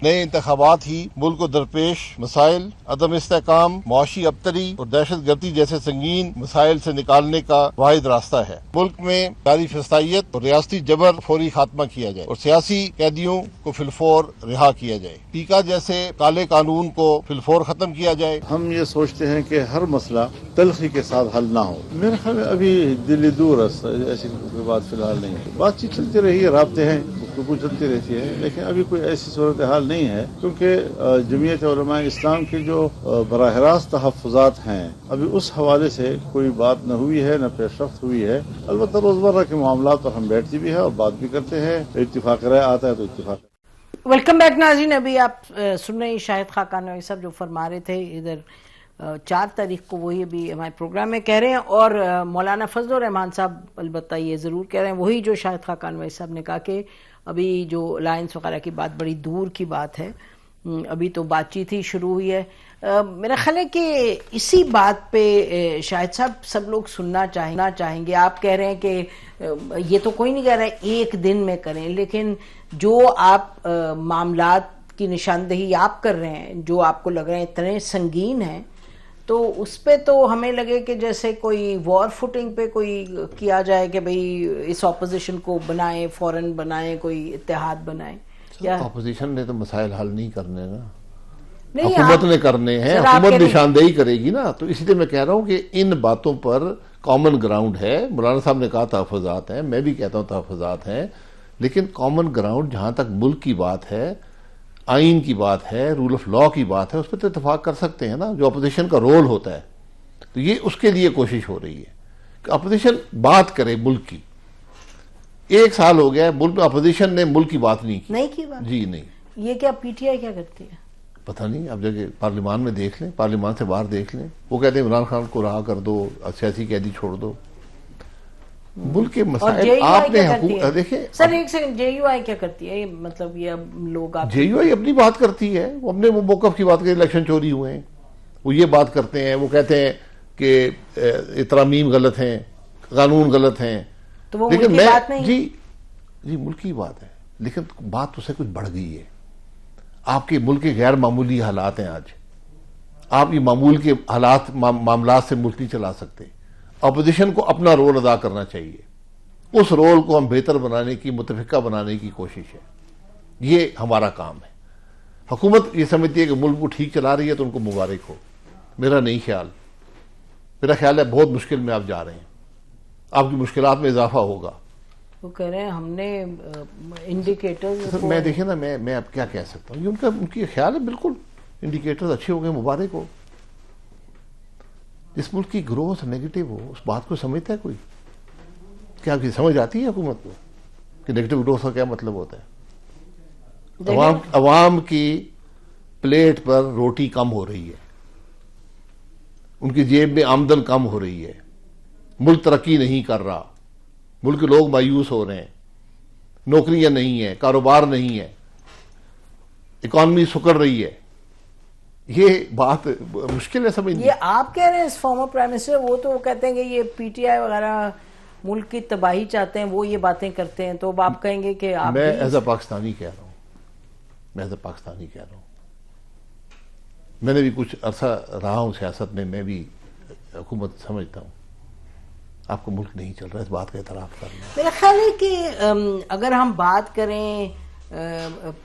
نئے انتخابات ہی ملک کو درپیش مسائل، عدم استحکام، معاشی ابتری اور دہشت گردی جیسے سنگین مسائل سے نکالنے کا واحد راستہ ہے۔ ملک میں جاری فسادیت اور ریاستی جبر فوری خاتمہ کیا جائے اور سیاسی قیدیوں کو فی الفور رہا کیا جائے۔ ٹیکا جیسے کالے قانون کو فی الفور ختم کیا جائے۔ ہم یہ سوچتے ہیں کہ ہر مسئلہ تلخی کے ساتھ حل نہ ہو۔ میرے خیال میں ابھی دلی دور ایسی کوئی بات فی الحال نہیں ہے۔ بات چیت چلتی رہی ہے، رابطے ہیں، گفتگو چلتی رہتی ہے، لیکن ابھی کوئی ایسی صورتحال نہیں ہے، کیونکہ جمعیت علماء اسلام کے جو براہ راست تحفظات ہیں ابھی اس حوالے سے کوئی بات نہ ہوئی ہے، نہ پیش رفت ہوئی ہے۔ البتہ روزمرہ کے معاملات پر ہم بیٹھتے بھی ہیں اور بات بھی کرتے ہیں، اتفاق رائے آتا ہے تو اتفاق۔ ویلکم بیک ناظرین، ابھی آپ سن رہے ہیں شاہد خاقان نوئی صاحب جو فرما رہے تھے ادھر 4 تاریخ کو، وہی ابھی ہمارے پروگرام میں کہہ رہے ہیں، اور مولانا فضل الرحمان صاحب البتہ یہ ضرور کہہ رہے ہیں، وہی جو شاہد خاقان نوئی صاحب نے کہا کہ ابھی جو الائنس وغیرہ کی بات بڑی دور کی بات ہے، ابھی تو بات چیت ہی شروع ہوئی ہے۔ میرا خیال ہے کہ اسی بات پہ شاہد صاحب سب لوگ سننا چاہیں گے۔ آپ کہہ رہے ہیں کہ یہ تو کوئی نہیں کہہ رہا ہے ایک دن میں کریں، لیکن جو آپ معاملات کی نشاندہی آپ کر رہے ہیں، جو آپ کو لگ رہے ہیں اتنے سنگین ہیں، تو اس پہ تو ہمیں لگے کہ جیسے کوئی وار فوٹنگ پہ کوئی کیا جائے کہ بھئی اس اپوزیشن کو بنائیں، فوراً بنائیں، کوئی اتحاد بنائیں۔ اپوزیشن نے تو مسائل حل نہیں کرنے نا، نہیں، حکومت نے کرنے ہیں، حکومت نشاندہی کرے گی نا، تو اسی لیے میں کہہ رہا ہوں کہ ان باتوں پر کامن گراؤنڈ ہے۔ مولانا صاحب نے کہا تحفظات ہیں، میں بھی کہتا ہوں تحفظات ہیں، لیکن کامن گراؤنڈ جہاں تک ملک کی بات ہے، آئین کی بات ہے، رول آف لا کی بات ہے، اس پہ تو اتفاق کر سکتے ہیں نا، جو اپوزیشن کا رول ہوتا ہے۔ تو یہ اس کے لیے کوشش ہو رہی ہے کہ اپوزیشن بات کرے ملک کی۔ 1 سال ہو گیا ہے ملک میں اپوزیشن نے ملک کی بات نہیں کی بات جی نہیں۔ یہ کیا پی ٹی آئی کیا کرتی ہے پتہ نہیں، اب جگہ پارلیمان میں دیکھ لیں، پارلیمان سے باہر دیکھ لیں، وہ کہتے ہیں عمران خان کو رہا کر دو، سیاسی قیدی چھوڑ دو۔ ملک کے مسائل آپ نے حکومت دیکھیں سر، ایک سیکنڈ، جے یو آئی کیا کرتی ہے؟ مطلب یہ لوگ جے یو آئی اپنی بات کرتی ہے، وہ اپنے موقف کی بات کرتے، الیکشن چوری ہوئے ہیں، وہ یہ بات کرتے ہیں، وہ کہتے ہیں کہ ترامیم غلط ہیں، قانون غلط ہیں، تو وہ لیکن ملکی بات نہیں؟ جی ملک کی بات ہے، لیکن بات اس سے کچھ بڑھ گئی ہے۔ آپ کے ملک کے غیر معمولی حالات ہیں آج، آپ یہ معمول کے حالات معاملات سے ملک نہیں چلا سکتے۔ اپوزیشن کو اپنا رول ادا کرنا چاہیے، اس رول کو ہم بہتر بنانے کی، متفقہ بنانے کی کوشش ہے، یہ ہمارا کام ہے۔ حکومت یہ سمجھتی ہے کہ ملک کو ٹھیک چلا رہی ہے تو ان کو مبارک ہو، میرا نہیں خیال۔ میرا خیال ہے بہت مشکل میں آپ جا رہے ہیں، آپ کی مشکلات میں اضافہ ہوگا۔ وہ کہہ رہے ہیں ہم نے انڈیکیٹرز، میں دیکھیں نا، میں اب کیا کہہ سکتا ہوں، یہ ان کی خیال ہے، بالکل انڈیکیٹرز اچھے ہو گئے، مبارک ہو۔ جس ملک کی گروتھ نیگیٹو ہو، اس بات کو سمجھتا ہے کوئی؟ کیا آپ کی سمجھ آتی ہے حکومت کو کہ نیگیٹو گروتھ کا کیا مطلب ہوتا ہے؟ عوام کی پلیٹ پر روٹی کم ہو رہی ہے، ان کی جیب میں آمدن کم ہو رہی ہے، ملک ترقی نہیں کر رہا، ملک کے لوگ مایوس ہو رہے ہیں، نوکریاں نہیں ہیں، کاروبار نہیں ہے، اکانومی سکڑ رہی ہے۔ یہ بات مشکل ہے سمجھنا۔ یہ آپ کہہ رہے ہیں فارمر پرائم منسٹر، وہ تو کہتے ہیں کہ یہ پی ٹی آئی وغیرہ ملک کی تباہی چاہتے ہیں، وہ یہ باتیں کرتے ہیں، تو اب آپ کہیں گے کہ آپ میں ایز اے پاکستانی کہہ رہا ہوں، میں نے بھی کچھ عرصہ رہا ہوں سیاست میں بھی حکومت سمجھتا ہوں، آپ کو ملک نہیں چل رہا، اس بات کا اعتراف کرنا۔ میرا خیال ہے کہ اگر ہم بات کریں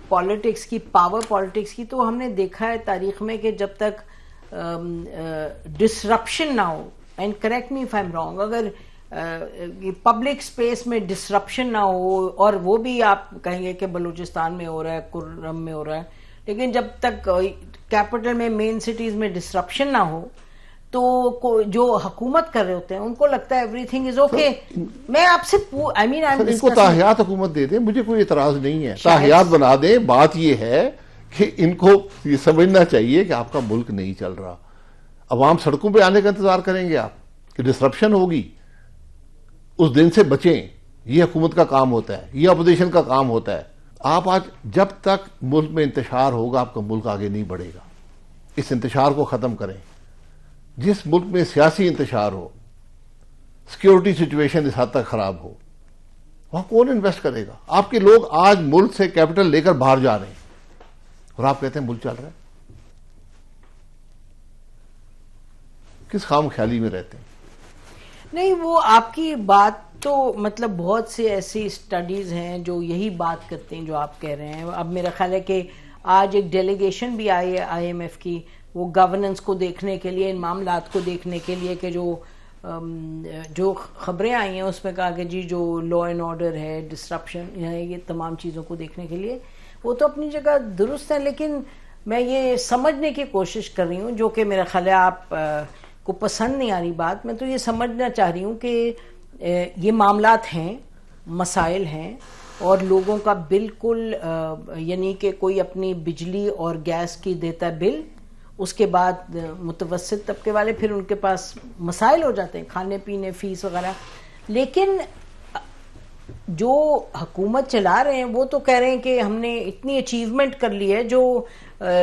پالیٹکس کی، پاور پالیٹکس کی، تو ہم نے دیکھا ہے تاریخ میں کہ جب تک ڈسرپشن نہ ہو، and correct me if I am wrong, اگر پبلک سپیس میں ڈسرپشن نہ ہو، اور وہ بھی آپ کہیں گے کہ بلوچستان میں ہو رہا ہے، کرم میں ہو رہا ہے، لیکن جب تک کیپٹل میں، مین سٹیز میں ڈسرپشن نہ ہو، تو جو حکومت کر رہے ہوتے ہیں ان کو لگتا ہے ایوری تھنگ از اوکے۔ میں آپ سے ان کو تاحیات حکومت دے دیں، مجھے کوئی اعتراض نہیں ہے، تاحیات بنا دیں۔ بات یہ ہے کہ ان کو یہ سمجھنا چاہیے کہ آپ کا ملک نہیں چل رہا، عوام سڑکوں پہ آنے کا انتظار کریں گے آپ کہ ڈسرپشن ہوگی، اس دن سے بچیں۔ یہ حکومت کا کام ہوتا ہے، یہ اپوزیشن کا کام ہوتا ہے۔ آپ آج جب تک ملک میں انتشار ہوگا آپ کا ملک آگے نہیں بڑھے گا، اس انتشار کو ختم کریں۔ جس ملک میں سیاسی انتشار ہو، سیکیورٹی سچویشن اس حد تک خراب ہو، وہاں کون انویسٹ کرے گا؟ آپ کے لوگ آج ملک سے کیپٹل لے کر باہر جا رہے ہیں، اور آپ کہتے ہیں ملک چل رہا ہے. کس خام خیالی میں رہتے ہیں؟ نہیں، وہ آپ کی بات تو مطلب بہت سے ایسی اسٹڈیز ہیں جو یہی بات کرتے ہیں جو آپ کہہ رہے ہیں. اب میرا خیال ہے کہ آج ایک ڈیلیگیشن بھی آئی ہے آئی ایم ایف کی، وہ گورننس کو دیکھنے کے لیے، ان معاملات کو دیکھنے کے لیے کہ جو خبریں آئی ہیں اس میں کہا کہ جی جو لا اینڈ آرڈر ہے، ڈسرپشن ہے، یہ تمام چیزوں کو دیکھنے کے لیے. وہ تو اپنی جگہ درست ہے، لیکن میں یہ سمجھنے کی کوشش کر رہی ہوں، جو کہ میرا خیال ہے آپ کو پسند نہیں آ رہی بات. میں تو یہ سمجھنا چاہ رہی ہوں کہ یہ معاملات ہیں، مسائل ہیں، اور لوگوں کا بالکل یعنی کہ کوئی اپنی بجلی اور گیس کی دیتا ہے بل، اس کے بعد متوسط طبقے والے پھر ان کے پاس مسائل ہو جاتے ہیں، کھانے پینے، فیس وغیرہ. لیکن جو حکومت چلا رہے ہیں وہ تو کہہ رہے ہیں کہ ہم نے اتنی اچیومنٹ کر لی ہے. جو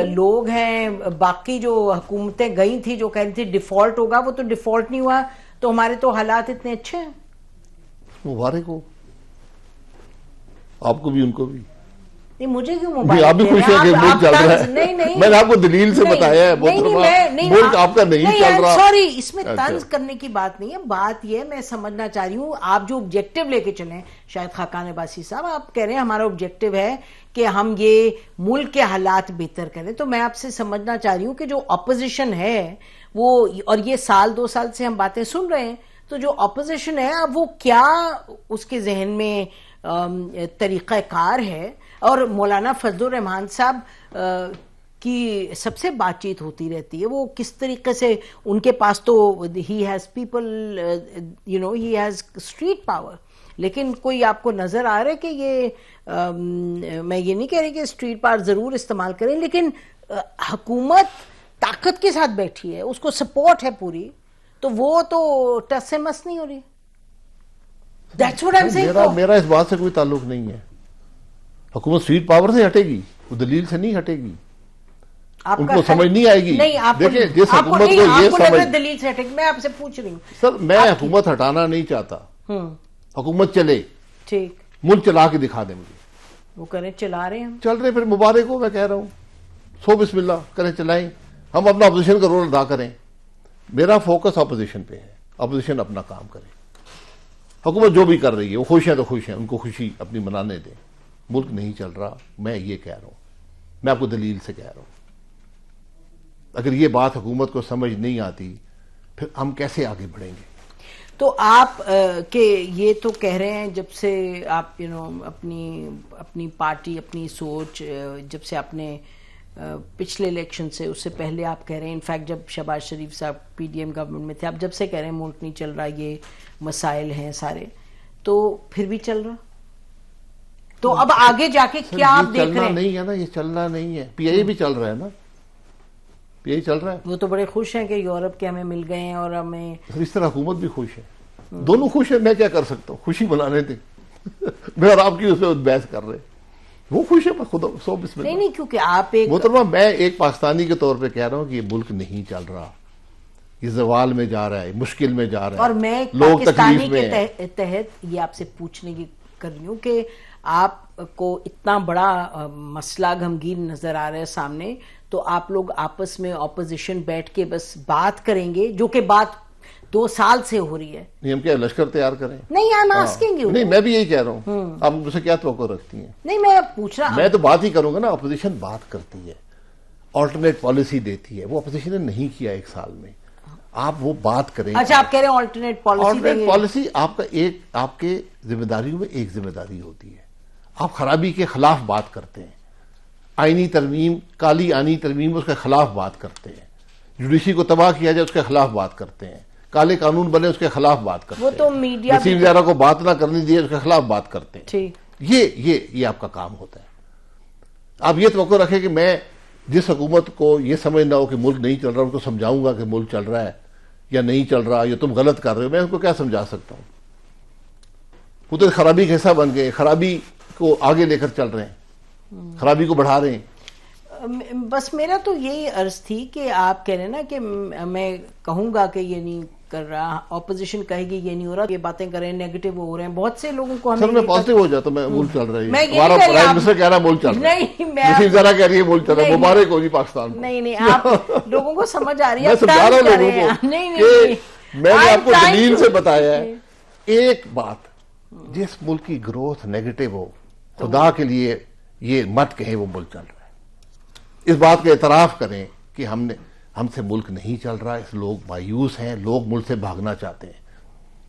لوگ ہیں، باقی جو حکومتیں گئی تھی جو کہہ رہی تھی ڈیفالٹ ہوگا، وہ تو ڈیفالٹ نہیں ہوا. تو ہمارے تو حالات اتنے اچھے ہیں. مبارک ہو آپ کو بھی، ان کو بھی. نہیں، مجھے کیوں آپ مبارک بھی خوش ہیں کہ ملک چل رہا ہے. میں نے آپ کو دلیل سے بتایا ہے ملک آپ کا نہیں چل رہا. سوری، اس میں طنز کرنے کی بات نہیں ہے. بات یہ میں سمجھنا چاہ رہی ہوں، آپ جو آبجیکٹو لے کے چلیں شاہد خاقان عباسی صاحب، آپ کہہ رہے ہیں ہمارا آبجیکٹو ہے کہ ہم یہ ملک کے حالات بہتر کریں. تو میں آپ سے سمجھنا چاہ رہی ہوں کہ جو اپوزیشن ہے وہ، اور یہ سال 2 سال سے ہم باتیں سن رہے ہیں، تو جو اپوزیشن ہے اب وہ کیا اس کے ذہن میں طریقہ کار ہے. اور مولانا فضل الرحمان صاحب کی سب سے بات چیت ہوتی رہتی ہے، وہ کس طریقے سے، ان کے پاس تو he has people, he has street power. لیکن کوئی آپ کو نظر آ رہا ہے کہ یہ میں یہ نہیں کہہ رہی کہ اسٹریٹ پاور ضرور استعمال کریں، لیکن حکومت طاقت کے ساتھ بیٹھی ہے، اس کو سپورٹ ہے پوری، تو وہ تو ٹس سے مس نہیں ہو رہی. That's what I'm saying. میرا اس بات سے کوئی تعلق نہیں ہے. حکومت اسٹریٹ پاور سے ہٹے گی، وہ دلیل سے نہیں ہٹے گی. ان کو سمجھ نہیں آئے گی. دیکھیں جس حکومت کو یہ سمجھ، دلیل سے ہٹے گی. میں آپ سے پوچھ رہی ہوں سر، میں حکومت ہٹانا نہیں چاہتا. حکومت چلے، ٹھیک، ملک چلا کے دکھا دیں مجھے. وہ کریں، چلا رہے ہیں، چل رہے، پھر مبارک ہو. میں کہہ رہا ہوں سو بسم اللہ کریں، چلائیں. ہم اپنا اپوزیشن کا رول ادا کریں. میرا فوکس اپوزیشن پہ ہے. اپوزیشن اپنا کام کرے. حکومت جو بھی کر رہی ہے وہ خوش ہیں تو خوش ہیں، ان کو خوشی اپنی منانے دیں. ملک نہیں چل رہا، میں یہ کہہ رہا ہوں، میں آپ کو دلیل سے کہہ رہا ہوں. اگر یہ بات حکومت کو سمجھ نہیں آتی پھر ہم کیسے آگے بڑھیں گے؟ تو آپ کہ یہ تو کہہ رہے ہیں جب سے آپ اپنی پارٹی، اپنی سوچ، جب سے آپ نے پچھلے الیکشن سے، اس سے پہلے آپ کہہ رہے ہیں، انفیکٹ جب شہباز شریف صاحب پی ڈی ایم گورنمنٹ میں تھے، آپ جب سے کہہ رہے ہیں ملک نہیں چل رہا، یہ مسائل ہیں سارے، تو پھر بھی چل رہا. تو اب آگے جا کے کیا آپ دیکھ رہے ہیں؟ نہیں ہے نا، یہ چلنا نہیں ہے. پی آئی بھی چل رہا ہے نا، پی آئی چل رہا ہے. وہ تو بڑے خوش ہیں کہ یورپ کے ہمیں مل گئے ہیں، اور ہمیں اس طرح حکومت بھی خوش ہے، دونوں خوش ہیں. میں کیا کر سکتا ہوں؟ خوشی منانے دیں. میں اور آپ کی اس پہ بحث کر رہے، وہ خوش ہے. خدا سو بسم اللہ. نہیں، کیونکہ آپ ایک محترمہ، میں ایک پاکستانی کے طور پہ کہہ رہا ہوں کہ یہ ملک نہیں چل رہا، یہ زوال میں جا رہا ہے، مشکل میں جا رہا ہے، اور میں لوگ پاکستانی تکلیف میں کے تحت یہ آپ سے پوچھنے کی کر رہی ہوں کہ آپ کو اتنا بڑا مسئلہ غمگین نظر آ رہا ہے سامنے، تو آپ لوگ آپس میں اپوزیشن بیٹھ کے بس بات کریں گے، جو کہ بات 2 سال سے ہو رہی ہے. نہیں، ہم کیا لشکر تیار کریں؟ نہیں، I'm asking you. نہیں، میں بھی یہی کہہ رہا ہوں. آپ مجھ سے کیا توقع رکھتی ہیں؟ نہیں، میں پوچھ رہا میں تو بات ہی کروں گا نا. اپوزیشن بات کرتی ہے، آلٹرنیٹ پالیسی دیتی ہے. وہ اپوزیشن نے نہیں کیا 1 سال میں. آپ وہ بات کریں. اچھا، آپ کہہ رہے ہیں آلٹرنیٹ پالیسی آپ کا آپ کے ذمہ داریوں میں ایک ذمہ داری ہوتی ہے. آپ خرابی کے خلاف بات کرتے ہیں، آئینی ترمیم، کالی آئینی ترمیم، اس کے خلاف بات کرتے ہیں. جوڈیشری کو تباہ کیا جائے اس کے خلاف بات کرتے ہیں. کالے قانون بنے اس کے خلاف بات کرتے ہیں. وہ تو میڈیا وسیم زیرہ کو بات نہ کرنے دیے اس کے خلاف بات کرتے ہیں. ٹھیک، یہ آپ کا کام ہوتا ہے. آپ یہ توقع رکھیں کہ میں جس حکومت کو یہ سمجھنا ہو کہ ملک نہیں چل رہا، ان کو سمجھاؤں گا کہ ملک چل رہا ہے یا نہیں چل رہا، یا تم غلط کر رہے ہو. میں ان کو کیا سمجھا سکتا ہوں؟ وہ تو خرابی کا حصہ بن گئے، خرابی کو آگے لے کر چل رہے ہیں، خرابی کو بڑھا رہے ہیں. بس میرا تو یہی عرض تھی کہ آپ کہہ رہے ہیں نا کہ میں کہوں گا کہ یعنی کر رہا, اپوزیشن کہے گی یہ نہیں ہو رہا, یہ باتیں کر رہے ہیں, نیگیٹو ہو رہے ہیں, بہت سے لوگوں کو سر میں پازیٹیو ہو جاتا, میں ملک چل رہی ہے, ہمارا پرائم منسٹر کہہ رہا ملک چل رہا ہے, نہیں ذرا کہہ رہی ہے ملک چل رہا ہے, مبارک ہو جی پاکستان. نہیں آپ لوگوں کو سمجھ آ رہی ہے, میں سمجھا رہا ہوں لوگوں کو کہ میں نے آپ کو دلیل سے بتایا ہے. ایک بات, جس ملک کی گروتھ نیگیٹو ہو, خدا کے لیے یہ مت کہیں وہ ملک چل رہا ہے. اس بات کا اعتراف کریں کہ ہم سے ملک نہیں چل رہا, اس لوگ مایوس ہیں, لوگ ملک سے بھاگنا چاہتے ہیں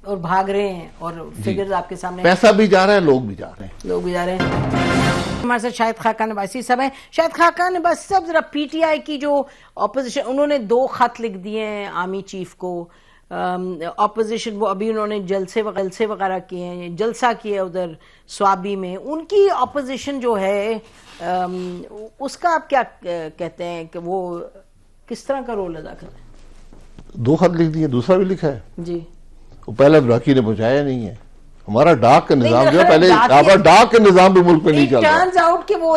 اور بھاگ رہے ہیں, اور فگرز آپ کے سامنے, پیسہ بھی جا رہا ہے, لوگ بھی جا رہے ہیں. ہمارے ساتھ شاہد خاقان عباسی صاحب ہیں. شاہد خاقان عباسی صاحب, ذرا پی ٹی آئی کی جو اپوزیشن, انہوں نے 2 خط لکھ دیے ہیں آرمی چیف کو, اپوزیشن وہ ابھی انہوں نے جلسے وغیرہ کیے ہیں, جلسہ کیا ادھر سوابی میں, ان کی اپوزیشن جو ہے اس کا آپ کیا کہتے ہیں کہ وہ کس طرح کا رول ادا کر رہے ہیں؟ 2 خط لکھ دیے, دوسرا بھی لکھا ہے جی, وہ پہلے براکی نے پہنچایا نہیں ہے. ہمارا ڈاک کا نظام جو ہے, پہلے ڈاک کا نظام بھی ملک میں نہیں چل رہا. ٹرنز آؤٹ کہ وہ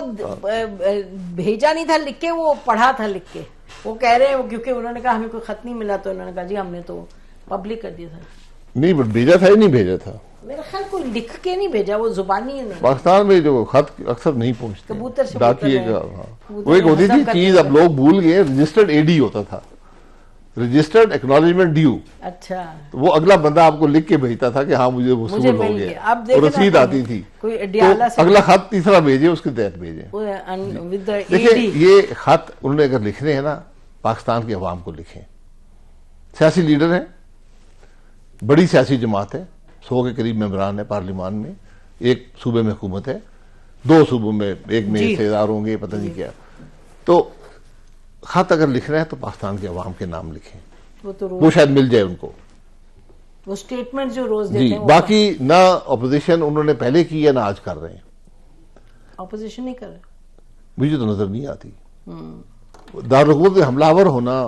بھیجا نہیں تھا لکھ کے, وہ پڑھا تھا لکھ کے. وہ کہہ رہے ہیں کیونکہ انہوں نے کہا ہمیں کوئی خط نہیں ملا, تو انہوں نے کہا جی ہم نے تو پبلک کر دیا تھا. نہیں بھیجا تھا ہی نہیں بھیجا تھا, میرا خیال کوئی لکھ کے نہیں بھیجا, وہ زبانی ہے. پاکستان میں جو خط اکثر نہیں پہنچتے, کبوتر سے ڈاکیے کا, وہ ایک ہوتی تھی چیز, اب لوگ بھول گئے, رجسٹرڈ اے ڈی ہوتا تھا, رجسٹرڈ ایکنالجمنٹ ڈیو. اچھا, وہ اگلا بندہ آپ کو لکھ کے بھیجتا تھا کہ ہاں مجھے وصول ہو گیا, اور رسید آتی تھی, اگلا خط تیسرا بھیجے, اس کے تحت بھیجے. دیکھیں یہ خط انہوں نے اگر لکھنے ہیں نا, پاکستان کے عوام کو لکھیں. سیاسی لیڈر ہیں, بڑی سیاسی جماعت ہے, 100 کے قریب ممبران ہیں پارلیمان میں, ایک صوبے میں حکومت ہے, 2 صوبوں میں, ایک میں حصےدار ہوں گے, پتہ نہیں کیا. تو خط اگر لکھ رہے ہیں تو پاکستان کے عوام کے نام لکھیں, وہ شاید مل جائے ان کو, وہ سٹیٹمنٹ جو روز دیتے جی. ہیں. باقی نہ اپوزیشن انہوں نے پہلے کی ہے, نہ آج کر رہے ہیں. اپوزیشن نہیں کر رہے, مجھے تو نظر نہیں آتی. دارالحکومت میں حملہ آور ہونا,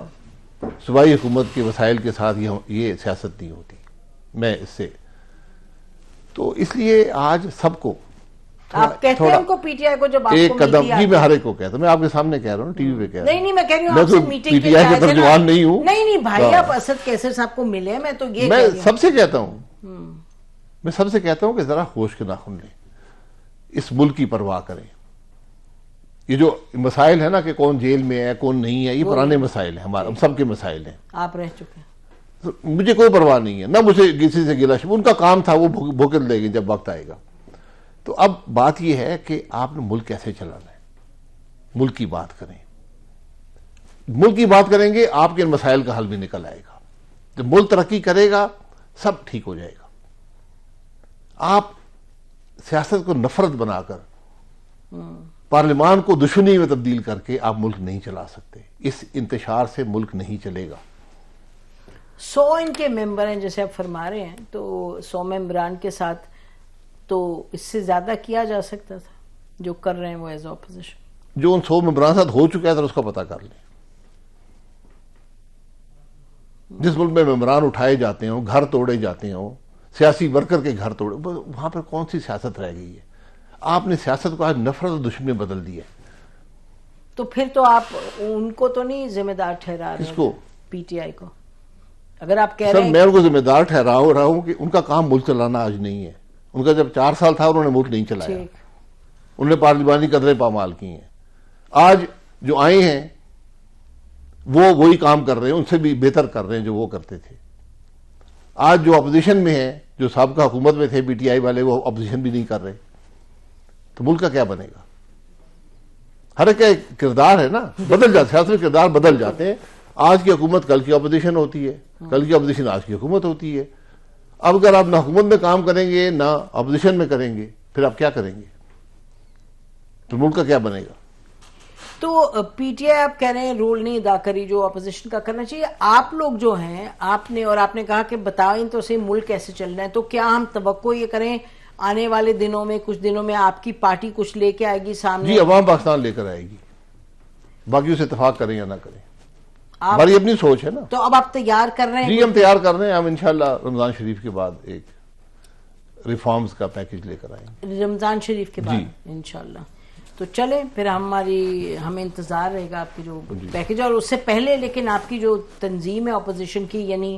صوبائی حکومت کے وسائل کے ساتھ یہ سیاست نہیں ہوتی. میں اس سے تو اس لیے آج سب کو آپ کہتے ہیں ان کو پی ٹی آئی کو, جب آپ ایک کو قدم, جی میں ہر ایک کو کہتا ہوں, میں آپ کے سامنے کہہ رہا ہوں, ٹی وی پہ کہہ رہا ہوں. نہیں میں کہہ رہی ہوں آپ سے میٹنگ پی ٹی آئی کے ترجمان نہیں ہوں. نہیں بھائی, آپ اسد کیسر صاحب کو ملے, میں تو یہ میں سب سے کہتا ہوں, میں سب سے کہتا ہوں کہ ذرا ہوش کے ناخن لیں, اس ملک کی پرواہ کریں. یہ جو مسائل ہے نا کہ کون جیل میں ہے کون نہیں ہے, یہ پرانے مسائل ہیں, ہمارے سب کے مسائل ہیں. آپ رہ چکے ہیں, مجھے کوئی پرواہ نہیں ہے, نہ مجھے کسی سے گلا, ان کا کام تھا, وہ بھگت لے گی جب وقت آئے گا. تو اب بات یہ ہے کہ آپ نے ملک کیسے چلانا ہے, ملک کی بات کریں. ملک کی بات کریں گے, آپ کے مسائل کا حل بھی نکل آئے گا. جب ملک ترقی کرے گا سب ٹھیک ہو جائے گا. آپ سیاست کو نفرت بنا کر, پارلیمان کو دشمنی میں تبدیل کر کے آپ ملک نہیں چلا سکتے. اس انتشار سے ملک نہیں چلے گا. 100 ان کے ممبر ہیں جیسے آپ فرما رہے ہیں, تو 100 ممبران کے ساتھ تو اس سے زیادہ کیا جا سکتا تھا جو کر رہے ہیں وہ ایز اپوزیشن. جو ان 100 ممبران ساتھ ہو چکا ہے تو اس کا پتہ کر لیں. جس ملک میں ممبران اٹھائے جاتے ہوں, گھر توڑے جاتے ہوں, سیاسی ورکر کے گھر توڑے, وہاں پر کون سی سیاست رہ گئی ہے؟ آپ نے سیاست کو آج نفرت اور دشمنی میں بدل دی ہے. تو پھر تو آپ ان کو تو نہیں ذمہ دار ٹھہرا رہے, کس کو؟ پی ٹی آئی کو. اگر آپ کہہ رہے ہیں میں ان کو ذمہ دار ٹھہرا رہا ہوں کہ ان کا کام ملک چلانا آج نہیں ہے. ان کا جب 4 سال تھا انہوں نے ملک نہیں چلایا, انہوں نے پارلیمانی قدریں پامال کی ہیں. آج جو آئے ہیں وہ وہی کام کر رہے ہیں, ان سے بھی بہتر کر رہے ہیں جو وہ کرتے تھے. آج جو اپوزیشن میں ہیں, جو سابقہ حکومت میں تھے پی ٹی آئی والے, وہ اپوزیشن بھی نہیں کر رہے. تو ملک کا کیا بنے گا؟ ہر ایک کردار ہے نا, بدل جاتے, سیاسی کردار بدل جاتے ہیں. آج کی حکومت کل کی اپوزیشن ہوتی ہے, کل کی اپوزیشن آج کی حکومت ہوتی ہے. اب اگر آپ نہ حکومت میں کام کریں گے نہ اپوزیشن میں کریں گے, پھر آپ کیا کریں گے؟ تو ملک کا کیا بنے گا؟ تو پی ٹی آئی آپ کہہ رہے ہیں رول نہیں ادا کری جو اپوزیشن کا کرنا چاہیے. آپ لوگ جو ہیں, آپ نے کہا کہ بتائیں تو صحیح ملک کیسے چل رہا ہے, تو کیا ہم توقع یہ کریں آنے والے دنوں میں, کچھ دنوں میں آپ کی پارٹی کچھ لے کے آئے گی سامنے؟ جی, عوام پاکستان لے کر آئے گی, باقی اسے اتفاق کریں یا نہ کریں, ہماری اپنی سوچ ہے نا. تو اب آپ تیار کر رہے ہیں؟ جی ہم تیار کر رہے ہیں. ہم انشاءاللہ رمضان شریف کے بعد ایک ریفارمز کا پیکج لے کر آئیں گے. رمضان شریف کے بعد انشاءاللہ. تو چلیں پھر ہمیں انتظار رہے گا آپ کی جو پیکج, اور اس سے پہلے لیکن آپ کی جو تنظیم ہے اپوزیشن کی, یعنی